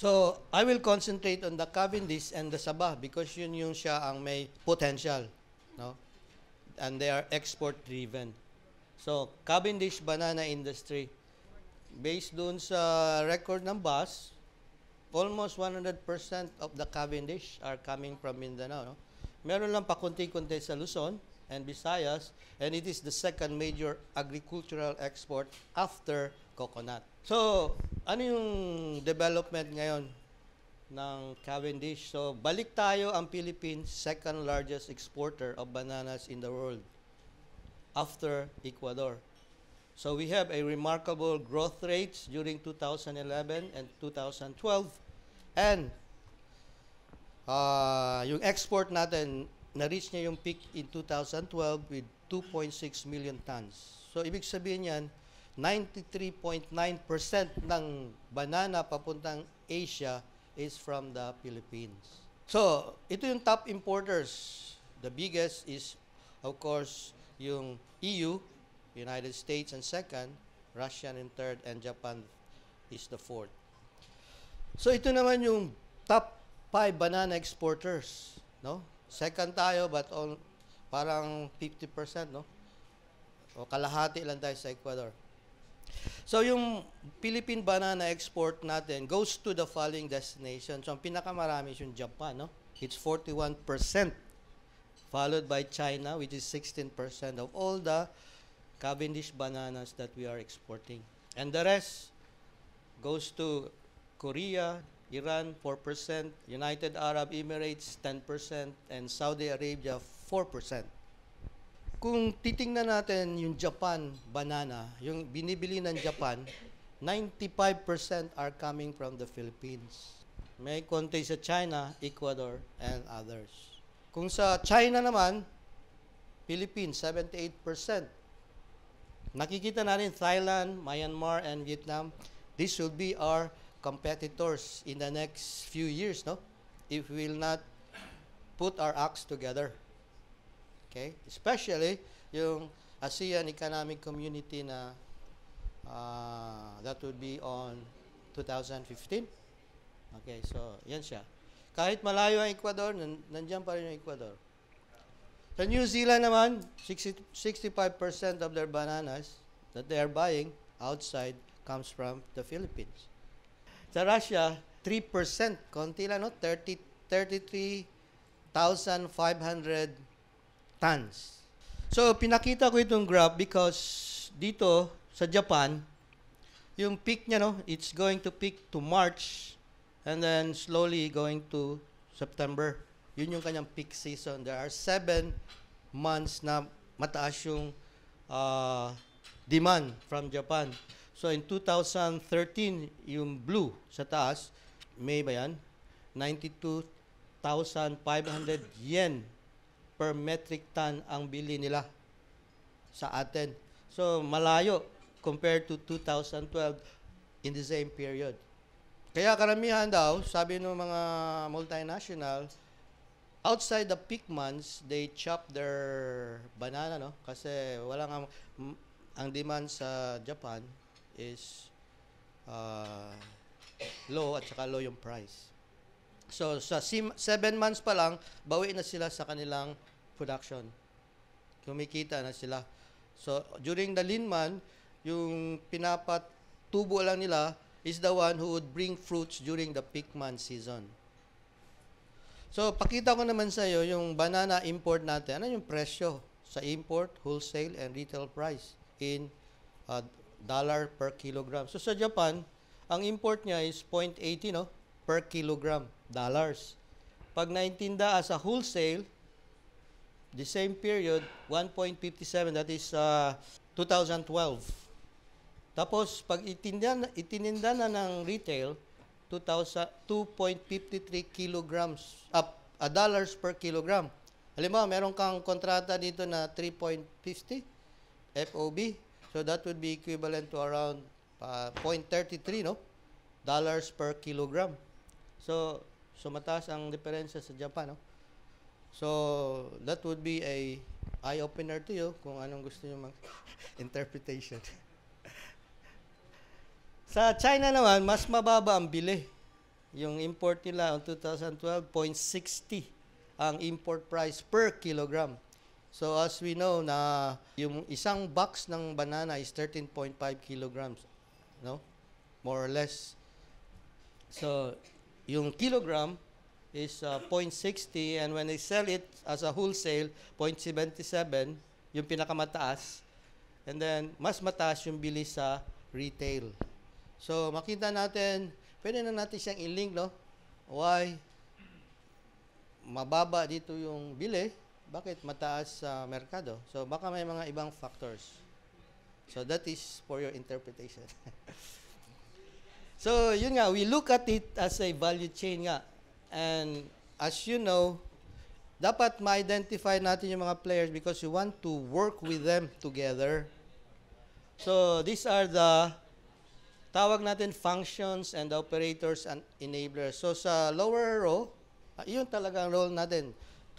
So, I will concentrate on the Cavendish and the Sabah because yun yung siya ang may potential, no? And they are export driven. So, Cavendish banana industry, based dun sa record ng BAS, almost 100% of the Cavendish are coming from Mindanao, no? Meron lang pa kunti-kunti sa Luzon and Visayas, and it is the second major agricultural export after coconut. So, ano yung development ngayon ng Cavendish? So, balik tayo, ang Philippines, second largest exporter of bananas in the world after Ecuador. So, we have a remarkable growth rates during 2011 and 2012. And, yung export natin, na-reach niya yung peak in 2012 with 2.6 million tons. So, ibig sabihin yan, 93.9% ng banana papuntang Asia is from the Philippines. So, ito yung top importers. The biggest is, of course, yung EU, United States, and second, Russia in third, and Japan is the fourth. So, ito naman yung top 5 banana exporters, no? Second tayo, but parang 50%, no? O kalahati lang tayo sa Ecuador. So, yung Philippine banana export natin goes to the following destinations. So, ang pinakamarami is yung Japan, no? It's 41%, followed by China, which is 16% of all the Cavendish bananas that we are exporting. And the rest goes to Korea, Iran, 4%, United Arab Emirates, 10%, and Saudi Arabia, 4%. Kung titingnan natin yung Japan banana, yung binibili ng Japan, 95% are coming from the Philippines. May konti sa China, Ecuador, and others. Kung sa China naman, Philippines, 78%. Nakikita natin Thailand, Myanmar, and Vietnam. This will be our competitors in the next few years, no? If we will not put our acts together. Okay? Especially yung ASEAN Economic Community na that would be on 2015. Okay, so yan siya. Kahit malayo ang Ecuador, nandiyan pa rin yung Ecuador. Sa New Zealand naman, 65% of their bananas that they are buying outside comes from the Philippines. Sa Russia, 3%, konti lang, no? 33,500 tons. So, pinakita ko itong graph because dito sa Japan, yung peak niya, no, it's going to peak to March and then slowly going to September. Yun yung kanyang peak season. There are 7 months na mataas yung demand from Japan. So, in 2013, yung blue sa taas, May ba yan? 92,500 yen per metric ton ang bili nila sa atin. So, malayo compared to 2012 in the same period. Kaya karamihan daw, sabi ng mga multinational, outside the peak months, they chop their banana, no? Kasi walang ang demand sa Japan is low at saka low yung price. So, sa 7 months pa lang, bawi na sila sa kanilang production. Kumikita na sila. So, during the lean month, yung pinapatubo lang nila is the one who would bring fruits during the peak month season. So, pakita ko naman sa iyo yung banana import natin. Ano yung presyo sa import, wholesale, and retail price in dollar per kilogram. So, sa Japan, ang import niya is 0.80, no, per kilogram, dollars. Pag naintinda as a wholesale, the same period, 1.57, that is 2012. Tapos, pag itininda na ng retail, 2.53 kilograms, dollars per kilogram. Halimbawa, meron kang kontrata dito na 3.50 FOB. So, that would be equivalent to around 0.33, no? Dollars per kilogram. So mataas ang diferensya sa Japan, no? So, that would be a eye-opener to you kung anong gusto nyo interpretation. Sa China naman, mas mababa ang bili. Yung import nila on 2012, 0.60 ang import price per kilogram. So as we know na yung isang box ng banana is 13.5 kilograms, no? More or less. So yung kilogram is 0.60, and when they sell it as a wholesale, 0.77, yung pinakamataas. And then mas mataas yung bili sa retail. So makita natin, pwede na natin siyang i-link, no? Why mababa dito yung bili, bakit mataas sa merkado? So baka may mga ibang factors. So that is for your interpretation. So yun nga, we look at it as a value chain nga. And as you know, dapat ma-identify natin yung mga players because you want to work with them together. So these are the tawag natin functions and operators and enablers. So sa lower row, yun talaga ang role natin,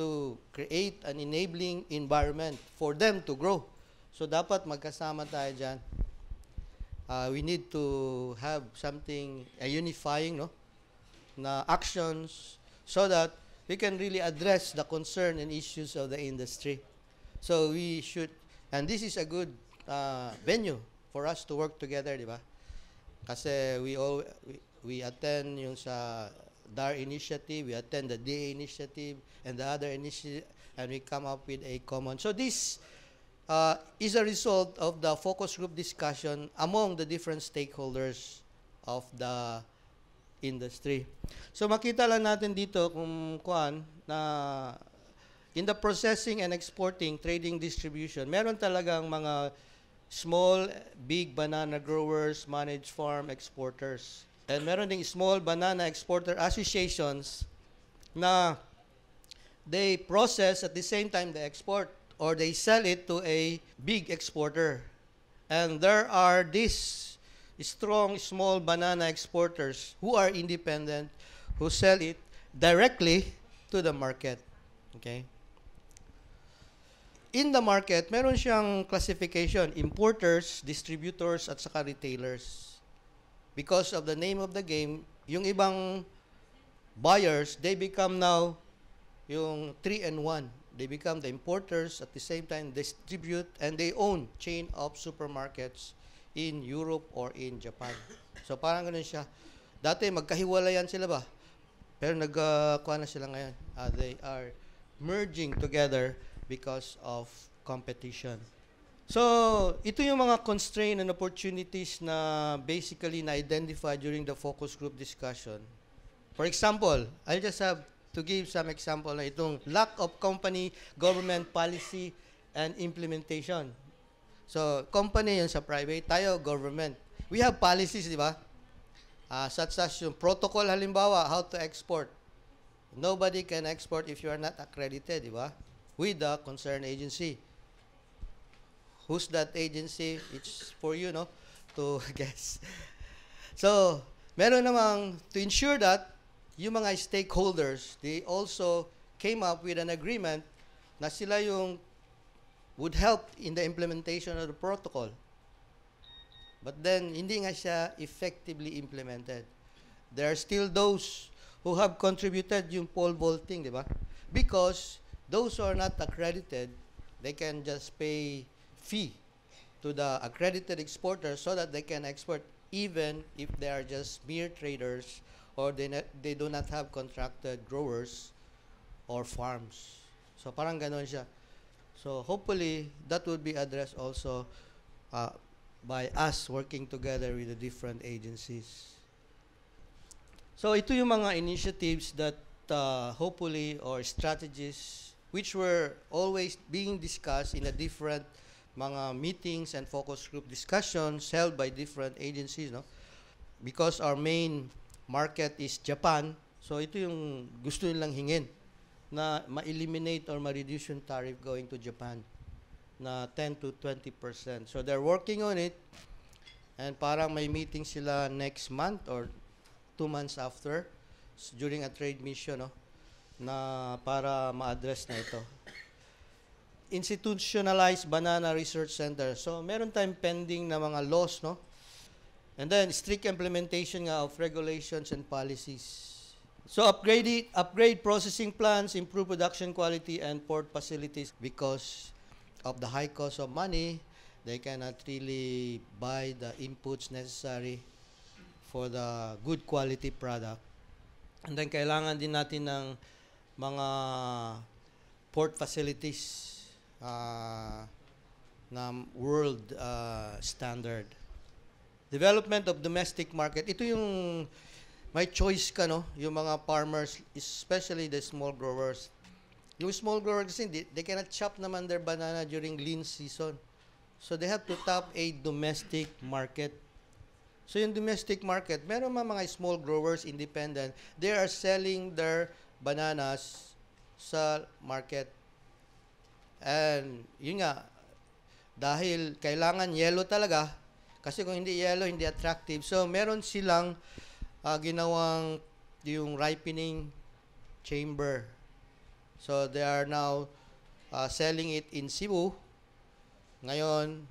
to create an enabling environment for them to grow. So dapat magkasama tayo dyan. We need to have something unifying, no, na actions so that we can really address the concern and issues of the industry. So we should, and this is a good venue for us to work together, di ba? Kasi we attend yung sa DAR initiative, we attend the DA initiative, and the other initiative, and we come up with a common. So this is a result of the focus group discussion among the different stakeholders of the industry. So makita lang natin dito kung kuan na in the processing and exporting, trading, distribution, meron talagang mga small, big banana growers, managed farm exporters. And meron ding small banana exporter associations na they process at the same time they export, or they sell it to a big exporter. And there are these strong small banana exporters who are independent, who sell it directly to the market. Okay? In the market, meron siyang classification, importers, distributors, at saka retailers. Because of the name of the game, yung ibang buyers, they become now yung 3-in-1. They become the importers, at the same time distribute, and they own chain of supermarkets in Europe or in Japan. So parang ganun siya. Dati magkahiwalayan sila ba? Pero nagkuha na sila ngayon. They are merging together because of competition. So, ito yung mga constraints and opportunities na basically na-identify during the focus group discussion. For example, I just have to give some example na itong lack of company government policy and implementation. So, company yun sa private, tayo government. We have policies, di ba? Such as yung protocol, halimbawa, how to export. Nobody can export if you are not accredited, di ba? With the concerned agency. Who's that agency? It's for you, no, to guess. So, meron namang, to ensure that, yung mga stakeholders, they also came up with an agreement na sila yung would help in the implementation of the protocol. But then, hindi nga siya effectively implemented. There are still those who have contributed yung pole vaulting, di ba? Because those who are not accredited, they can just pay fee to the accredited exporters so that they can export even if they are just mere traders or they do not have contracted growers or farms. So parang ganon siya. So hopefully that would be addressed also by us working together with the different agencies. So ito yung mga initiatives that hopefully, or strategies which were always being discussed in a different mga meetings and focus group discussions held by different agencies, no? Because our main market is Japan, so ito yung gusto nilang hingin, na ma-eliminate or ma-reduce yung tariff going to Japan na 10 to 20%. So they're working on it, and parang may meeting sila next month or 2 months after during a trade mission, no, na para ma-address na ito. Institutionalized Banana Research Center. So meron tayong pending na mga laws, no? And then strict implementation nga of regulations and policies. So upgrade processing plants, improve production quality and port facilities. Because of the high cost of money, they cannot really buy the inputs necessary for the good quality product. And then kailangan din natin ng mga port facilities na world standard. Development of domestic market. Ito yung may choice ka, no? Yung mga farmers, especially the small growers. Yung small growers kasi, they cannot chop naman their banana during lean season. So they have to tap a domestic market. So yung domestic market, meron mga small growers, independent, they are selling their bananas sa market. And yun nga, dahil kailangan yellow talaga, kasi kung hindi yellow, hindi attractive. So meron silang ginawang yung ripening chamber. So they are now selling it in Cebu. Ngayon,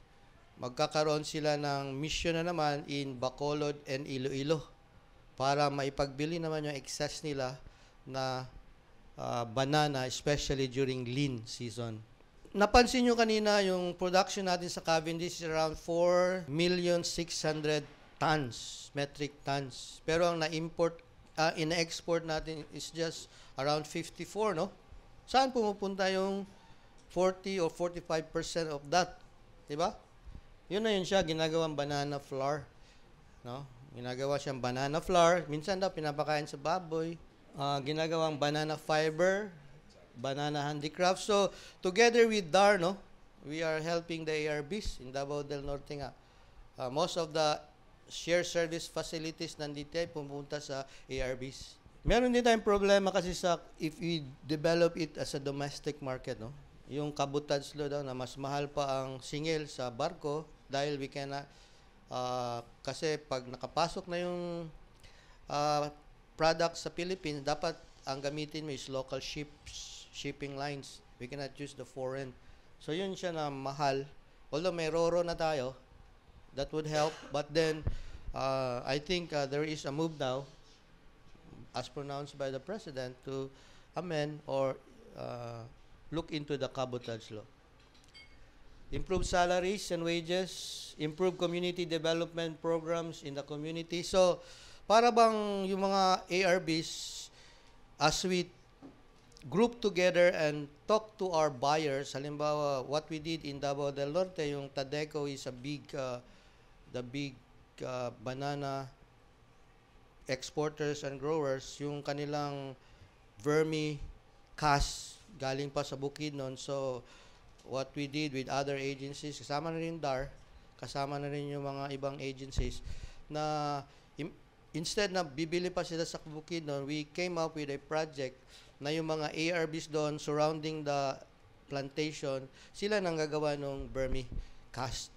magkakaroon sila ng mission na naman in Bacolod and Iloilo para maipagbili naman yung excess nila na banana, especially during lean season. Napansin nyo kanina yung production natin sa Cavendish is around 4,600,000 tons, metric tons. Pero ang na-import, ina-export natin is just around 54, no? Saan pumupunta yung 40 or 45% of that? Diba? Yun na yun siya, ginagawang banana flour. No? Ginagawa siyang banana flour. Minsan daw, pinapakain sa baboy. Ginagawang banana fiber, banana handicraft. So, together with DAR, no, we are helping the ARBs in Davao del Norte nga. Most of the shared service facilities nandito ay pumunta sa ARBs. Meron din tayong problema kasi if we develop it as a domestic market, no? Yung cabotage law daw na mas mahal pa ang singil sa barko dahil we cannot, kasi pag nakapasok na yung product sa Philippines, dapat ang gamitin mo is local shipping lines. We cannot use the foreign. So yun siya na mahal. Although may RORO na tayo, that would help. But then, I think there is a move now, as pronounced by the President, to amend or look into the cabotage law. Improve salaries and wages, improve community development programs in the community. So, para bang yung mga ARBs, as we group together and talk to our buyers, halimbawa, what we did in Davao del Norte, yung Tadeco is a big, the big banana exporters and growers, yung kanilang vermicast galing pa sa Bukidnon. So, what we did with other agencies, kasama na rin DAR, kasama na rin yung mga ibang agencies, na instead na bibili pa sila sa Bukidnon, we came up with a project na yung mga ARBs doon surrounding the plantation, sila nang gagawa ng vermicast.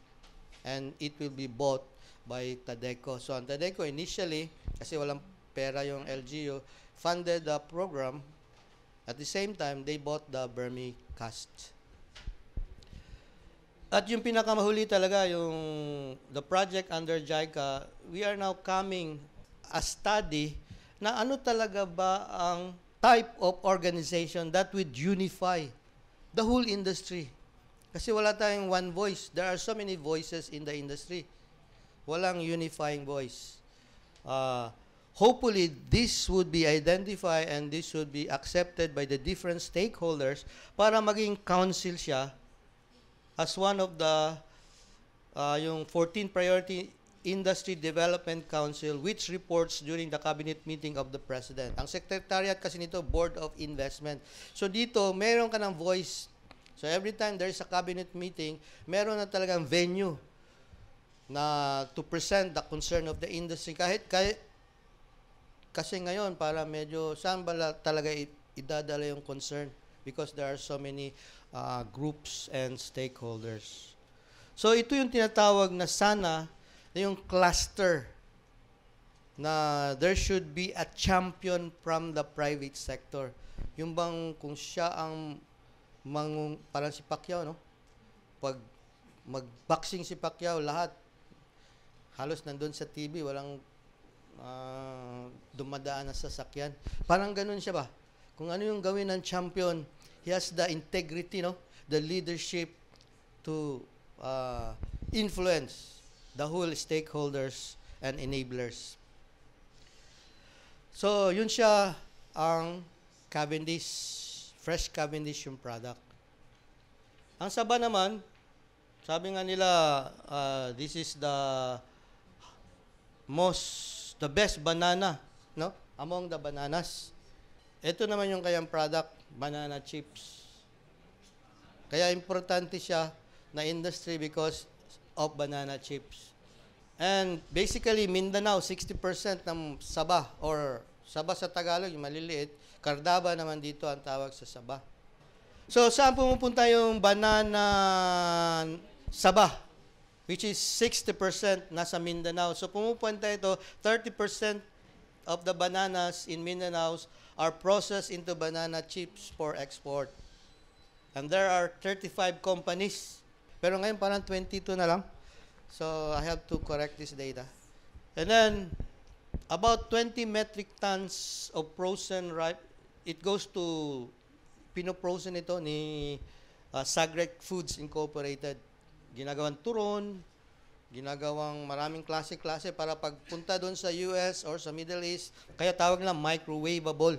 And it will be bought by Tadeco. So, ang Tadeco initially, kasi walang pera yung LGU, funded the program. At the same time, they bought the vermicast. At yung pinakamahuli talaga, yung the project under JICA, we are now coming a study na ano talaga ba ang type of organization that would unify the whole industry. Kasi wala tayong one voice. There are so many voices in the industry. Walang unifying voice. Hopefully, this would be identified and this would be accepted by the different stakeholders para maging council siya as one of the yung 14 Priority Industry Development Council which reports during the cabinet meeting of the President. Ang secretariat kasi nito, Board of Investment. So dito, meron ka ng voice. So every time there is a cabinet meeting, meron na talagang venue na to present the concern of the industry. Kasi ngayon, para medyo, saan ba talaga idadala yung concern? Because there are so many groups and stakeholders. So, ito yung tinatawag na sana, na yung cluster, na there should be a champion from the private sector. Yung bang, kung siya ang, parang si Pacquiao, no? Pag mag-boxing si Pacquiao, lahat, Halos nandun sa TV, walang dumadaan na sasakyan. Parang ganun siya ba? Kung ano yung gawin ng champion, he has the integrity, no? The leadership to influence the whole stakeholders and enablers. So, yun siya ang Cavendish, fresh Cavendish yung product. Ang Saba naman, sabi nga nila, this is the best banana, no? Among the bananas. Ito naman yung kayang product, banana chips. Kaya importante siya na industry because of banana chips. And basically, Mindanao, 60% ng Saba, or Saba sa Tagalog, yung maliliit, Cardaba naman dito ang tawag sa Saba. So, saan pumupunta yung banana Saba? Which is 60% nasa Mindanao. So, pumupunta ito, 30% of the bananas in Mindanao are processed into banana chips for export. And there are 35 companies. Pero ngayon parang 22 na lang. So, I have to correct this data. And then, about 20 metric tons of frozen ripe, it goes to, pinoprosen ito ni Sagrec Foods Incorporated. Ginagawang turon, ginagawang maraming klase-klase para pagpunta doon sa US or sa Middle East, kaya tawag na microwavable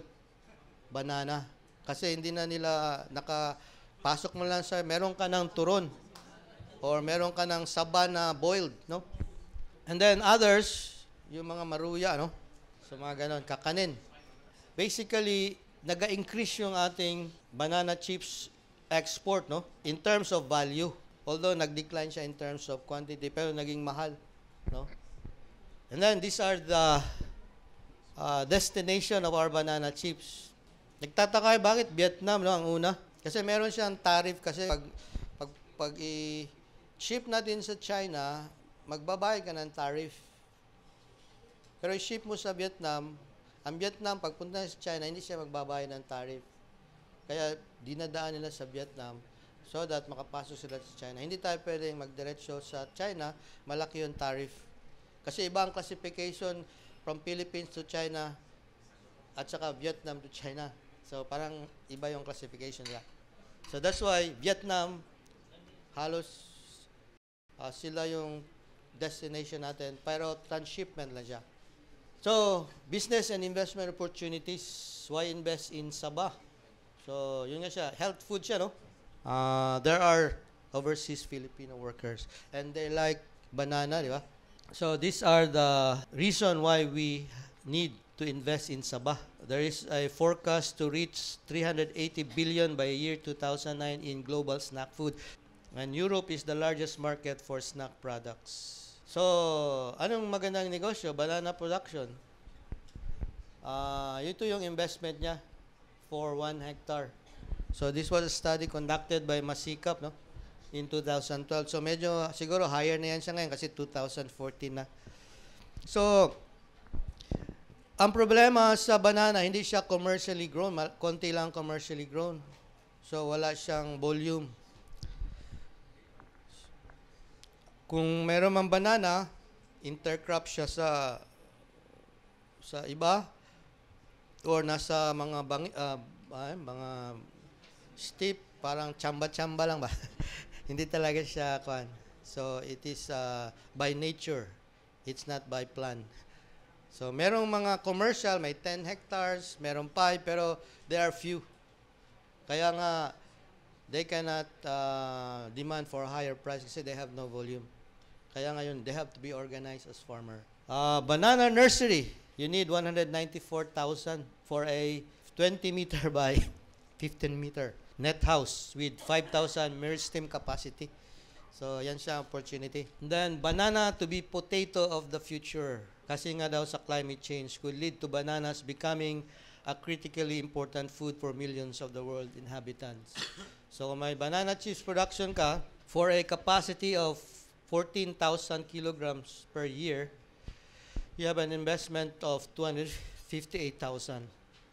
banana. Kasi hindi na nila nakapasok mo lang sa, meron ka ng turon or meron ka ng Saba na boiled, no? And then others, yung mga maruya, no? So mga ganon, kakanin. Basically, nag-increase yung ating banana chips export, no? In terms of value. Although nag-decline siya in terms of quantity, pero naging mahal, no? And then these are the destination of our banana chips. Nagtataka bakit Vietnam, no, ang una? Kasi meron siyang tariff kasi pag i-ship natin sa China, magbabayad ka ng tariff. Pero i-ship mo sa Vietnam, ang Vietnam pagpunta sa China, hindi siya magbabayad ng tariff. Kaya dinadaan nila sa Vietnam so that makapasok sila sa China. Hindi tayo pwedeng magdiretso sa China, malaki yung tariff. Kasi iba ang classification from Philippines to China at saka Vietnam to China. So parang iba yung classification nila. So that's why Vietnam, halos sila yung destination natin, pero transshipment lang siya. So, business and investment opportunities, why invest in Saba? So, yun nga siya, health food siya, no? There are overseas Filipino workers and they like banana, di ba? So these are the reason why we need to invest in Saba. There is a forecast to reach 380 billion by year 2009 in global snack food. And Europe is the largest market for snack products. So, anong magandang negosyo? Banana production. Ito yung investment niya for 1 hectare. So this was a study conducted by Masikap, no, in 2012. So medyo siguro higher na yan siya ngayon kasi 2014 na. So ang problema sa banana, hindi siya commercially grown, konti lang commercially grown. So wala siyang volume. Kung meron mang banana, intercrop siya sa iba or nasa mga mga steep, parang chamba-chamba lang ba? Hindi talaga siya kuan. So it is by nature. It's not by plan. So merong mga commercial, may 10 hectares, merong 5, pero there are few. Kaya nga they cannot demand for higher price kasi they have no volume. Kaya ngayon they have to be organized as farmer. Banana nursery, you need 194,000 for a 20 meter by 15 meter net house with 5,000 meristem capacity. So, yan siya opportunity. And then, banana to be potato of the future. Kasi nga daw sa climate change could lead to bananas becoming a critically important food for millions of the world inhabitants. So, kung may banana chips production ka, for a capacity of 14,000 kilograms per year, you have an investment of 258,000.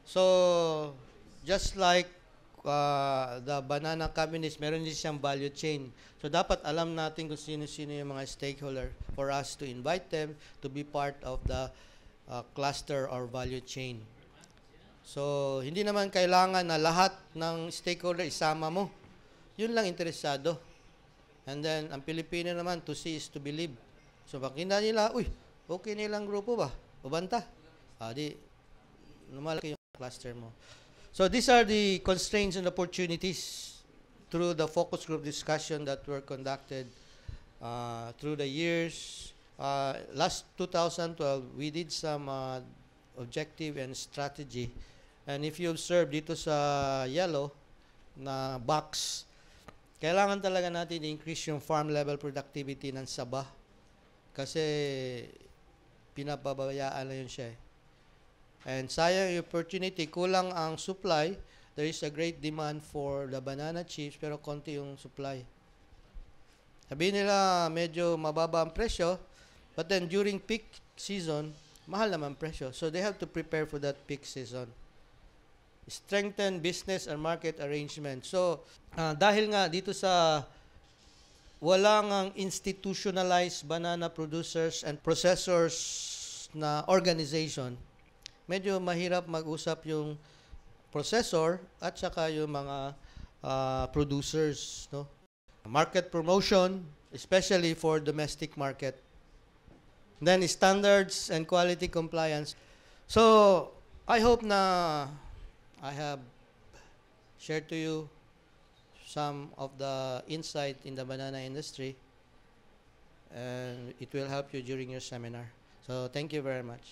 So, just like the banana communist, meron din siyang value chain. So dapat alam natin kung sino-sino yung mga stakeholder for us to invite them to be part of the cluster or value chain. So hindi naman kailangan na lahat ng stakeholder isama mo. Yun lang interesado. And then, ang Pilipino naman, to see is to believe. So makita nila, uy, okay nilang grupo ba? Ubanta. Di, lumalaki yung cluster mo. So these are the constraints and opportunities through the focus group discussion that were conducted through the years. Last 2012, we did some objective and strategy. And if you observe dito sa yellow na box, kailangan talaga natin i-increase yung farm level productivity ng Sabah. Kasi pinapabayaan na yun siya. And sayang yung opportunity, kulang ang supply. There is a great demand for the banana chips, pero konti yung supply. Sabihin nila medyo mababa ang presyo, but then during peak season, mahal naman presyo. So they have to prepare for that peak season. Strengthen business and market arrangement. So dahil nga dito sa walang institutionalized banana producers and processors na organization, medyo mahirap mag-usap yung processor at saka yung mga producers, no? Market promotion, especially for domestic market. Then standards and quality compliance. So, I hope na I have shared to you some of the insight in the banana industry, and it will help you during your seminar. So, thank you very much.